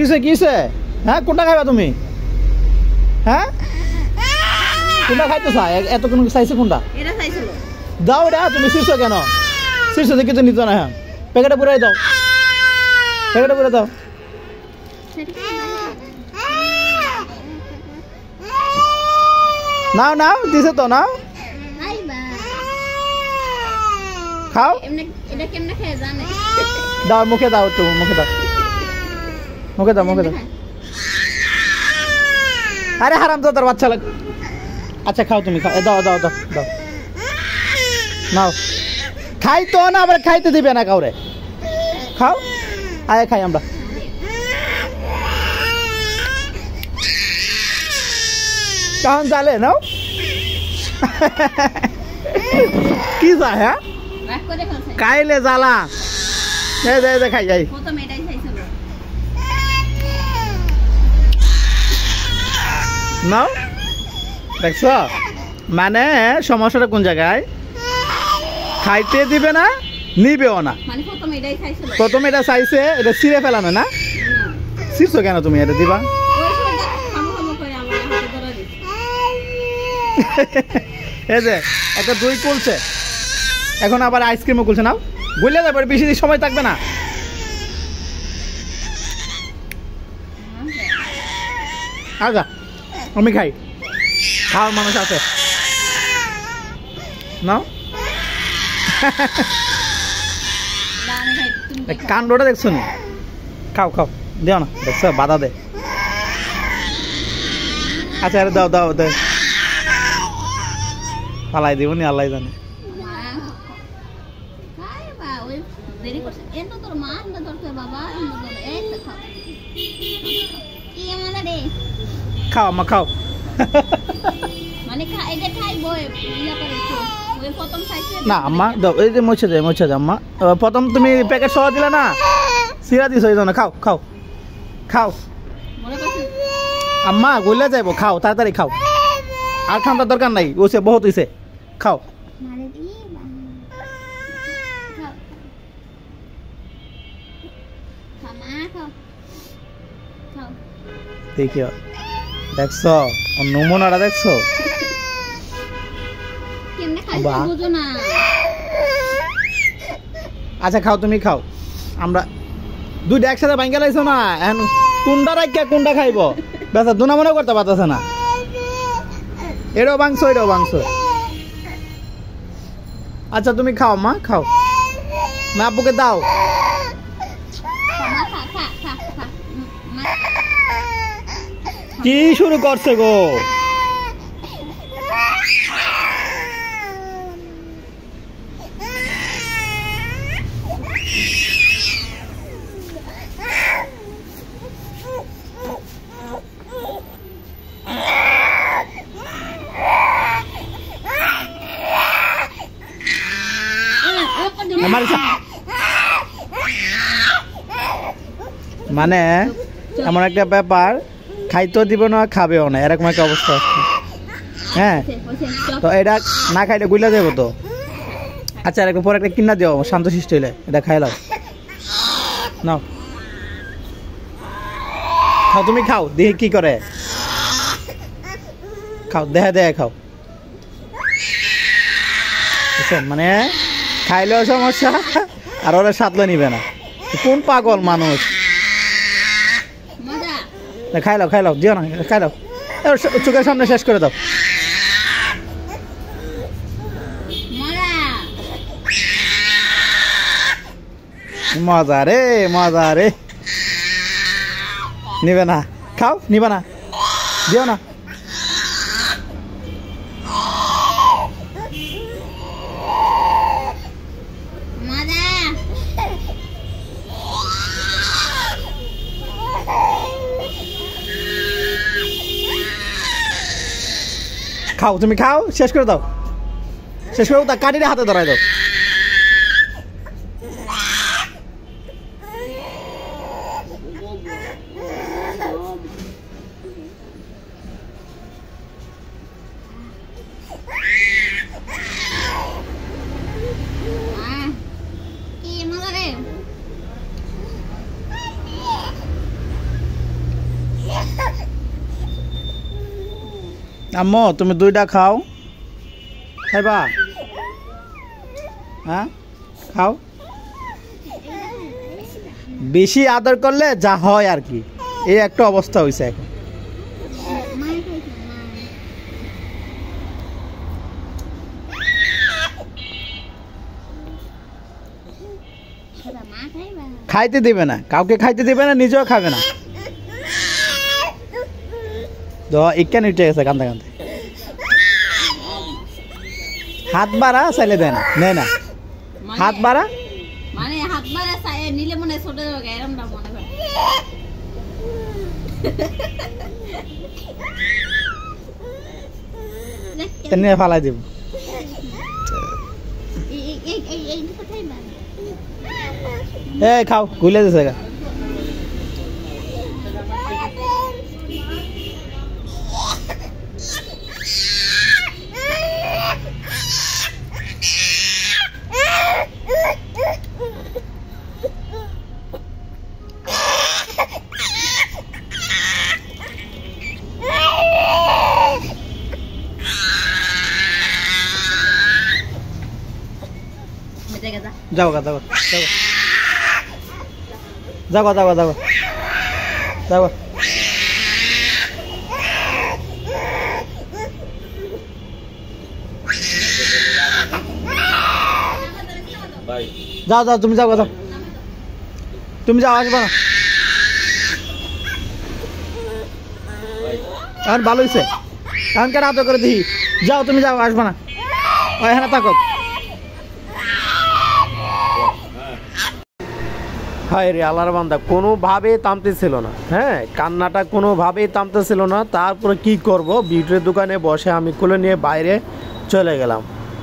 কিসে কিসে হ্যাঁ কোনটা খাইবা তুমি হ্যাঁ কোনটা খাইতে চাই এত কোন চাইছে কোনটা এটা চাইছিল দাও এটা তুমি শীর্ষ কেন শীর্ষ থেকে কিছু নিত না হ্যাঁ প্যাকেটে পুরাই দাও প্যাকেটে পুরে দাও নাও নাও দিছে তো নাও খাও এটা কেমনে খেয়ে জানে দাও মুখে দাও তো মুখে দাও মুখে দাও মুখে দাও আরে হারাম তো তোর বাচ্চা লাগ আচ্ছা খাও তুমি খাও দাও দাও দাও দাও নাও খাই তো না আবার খাইতে দিবে না কাউরে খাও আয় খাই আমরা কেমন চালে নাও কি যা হ্যাঁ কাইলে জ্বালা খাই যাই নাও দেখছ মানে সমস্যাটা কোন জায়গায় খাইতে দিবে না নিবেও না প্রথম এটা চাইছে এটা ছিঁড়ে ফেলানো না ছিঁড়ছো কেন তুমি এটা দিবা এই যে একটা দই কুলছে এখন আবার আইসক্রিমও কুলছে নাও গুলে যাবে বেশি সময় থাকবে না আগা আমি খাই খাওয়ার মানুষ আছে নাও কাণ্ডটা দেখছো নি খাও খাও দিও না দেখছো বাধা দে আচ্ছা আরে দাও দাও দে পালাই দিব নি আল্লাহ জানে খাও মা খাও না আম্মা দাও এই যে মুছে যায় আম্মা প্রথম তুমি প্যাকেট সহ দিলে না সিরা দিছ এই জন্য খাও খাও খাও আম্মা গলে যাইবো খাও তাড়াতাড়ি খাও আর খাওয়ার দরকার নাই ওসে বহুত হইছে খাও দেখিও দেখছো নমুনাটা দেখছো আচ্ছা খাও তুমি খাও আমরা দুইটা একসাথে ভাঙ্গা লাইছো না এখন কোনটা রাখিয়া কোনটা খাইব বেচা দুনা মনে করতে পারতেছে না এটাও ভাঙছো এটাও ভাঙছো আচ্ছা তুমি খাও মা খাও না আপুকে দাও কি শুরু করছে গো মানে এমন একটা ব্যাপার খাইতেও দিব না খাবেও না এরকম একটা অবস্থা আছে হ্যাঁ তো এটা না খাইলে গুলা যাবো তো আচ্ছা এরকম পরে একটা কিনা দিও শান্তশিষ্ট হইলে এটা খাইলাও নাও খাও তুমি খাও দেখি কি করে খাও দেহে খাও মানে খাইলেও সমস্যা আর ওরা সাতলে নিবে না কোন পাগল মানুষ খাইলাও দিও না খাইলাও চোখের সামনে শেষ করে দাও মজা রে নিবে না খাও নিবে না দিও না খাও তুমি খাও শেষ করে দাও শেষ করে তা কাটিরে হাতে ধরাই দাও আম্মু তুমি দুইটা খাও, খাইবা? হ্যাঁ খাও। বেশি আদর করলে যা হয় আর কি, এই একটা অবস্থা হয়েছে এখন। খাইতে দিবে না, কাউকে খাইতে দিবে না, নিজেও খাবে না। তো ইকান উঠে গেছে কান্দা কান্দে। হাত বাড়া চাইলে দেয় না, নেয় না। হাত বাড়া মানে হাত বাড়া চাই নিলে মনে ছোট যাবে, এরকমটা মনে করে। নিয়ে ফালাই দিব। এই খাও, গুলে দিছে গা। যাও গা, যাও যাও যাও যাও যাও যাও। যাও যাও তুমি যাও যাও, তুমি যাও, আসবা না। এখন ভালো হয়েছে, এখন কেন আদর করে দিই। যাও তুমি যাও, আসবা না, এখানে থাকো। হায় রে আল্লাহর বান্দা, কোনোভাবেই থামতেছিল না। হ্যাঁ, কান্নাটা কোনোভাবেই থামতেছিল না। তারপরে কি করব, বিউটির দোকানে বসে আমি কোলে নিয়ে বাইরে চলে গেলাম।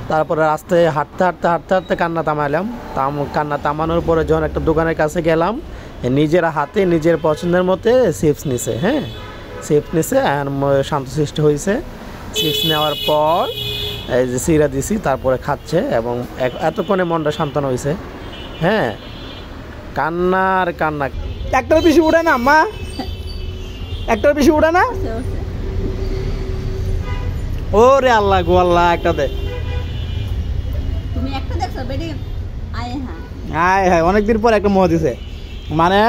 তারপরে রাস্তায় হাঁটতে হাঁটতে হাঁটতে হাঁটতে কান্না থামাইলাম। কান্না থামানোর পরে যখন একটা দোকানের কাছে গেলাম, নিজের হাতে নিজের পছন্দের মতো চিপস নিছে। হ্যাঁ, চিপস নিছে, শান্তশিষ্ট হয়েছে। চিপস নেওয়ার পর এই যে সিরা দিছি, তারপরে খাচ্ছে এবং এতক্ষণে মনটা সান্ত্বনা হয়েছে। হ্যাঁ, কান্নার কান্না। একটার বেশি উঠে না মা, একটার বেশি উঠে না। ও রে আল্লাহ গো আল্লাহ, একটা দে। তুমি একটা দেখছো বেডি? আয় হ্যাঁ, আয় হ্যাঁ, অনেকদিন পর একটা মোহ দিছে। মানে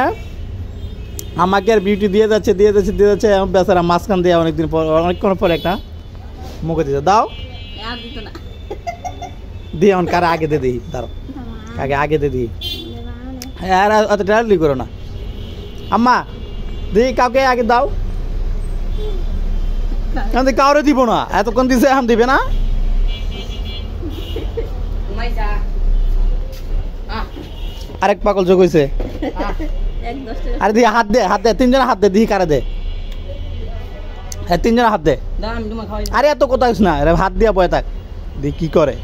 আমাকে আর বিউটি দিয়ে যাচ্ছে দিয়ে যাচ্ছে দিয়ে যাচ্ছে, বেচারা মাঝখান দিয়ে অনেকদিন পর, অনেকক্ষণ পর একটা মুখে দিছে। দাও, আর দিত না। দিয়ে এখন কারে আগে দিয়ে দিই, দাঁড়ো আগে আগে দিয়ে দিই। আর অত ডালি করো না আম্মা, দিই কাউকে আগে দাও। কাউরে দিব না, এতক্ষণ দিছে, এখন দিবে না। আরেক পাগল যোগ হয়েছে। আরে দিয়ে হাত দে, হাত দে, তিনজনে হাত দে, দিই কারে দে। হ্যাঁ, তিনজনে হাত দে। আরে এত কথা না, হাত দিয়া বয়ে থাক, দি কি করে।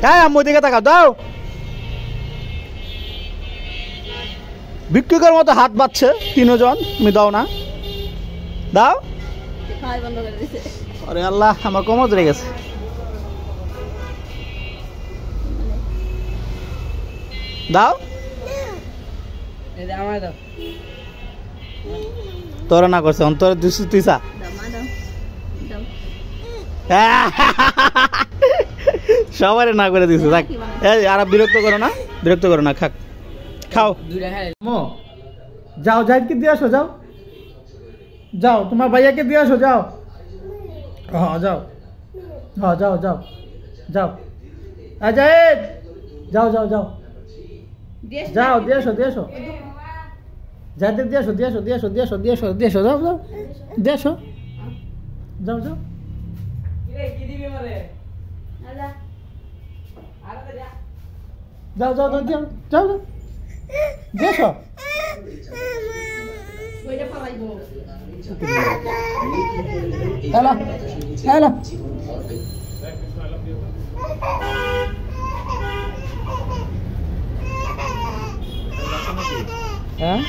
হ্যাঁ, আম্মু দিকে তাকাও, দাও। ভিক্ষুকের মতো হাত বাচ্ছে তিনজন, তুমি দাও না, দাও। আরে আল্লাহ, আমার কোমর ধরে গেছে। দাও, তোরা না করছে, অন্তর তুই চা। সবাই না করে দিচ্ছে। আর বিরক্ত করো না, বিরক্ত করো না, খাক খাও। যাও, জাহিদকে দিয়ে আসো, যাও যাও, তোমার ভাইয়াকে দিয়ে আসো, যাও। হ্যাঁ যাও, হ্যাঁ যাও যাও যাও। জাহিদ যাও যাও যাও যাও, দিয়ে আসো দিয়ে আসো, জাহিদ দিয়ে আসো দিয়ে আসো দিয়ে আসো দিয়ে আসো দিয়ে আসো দিয়ে আসো, যাও যাও দিয়ে আসো, যাও যাও। যাও যাও যাও যাও যাও দেখো। হ্যালো হ্যালো, হ্যাঁ।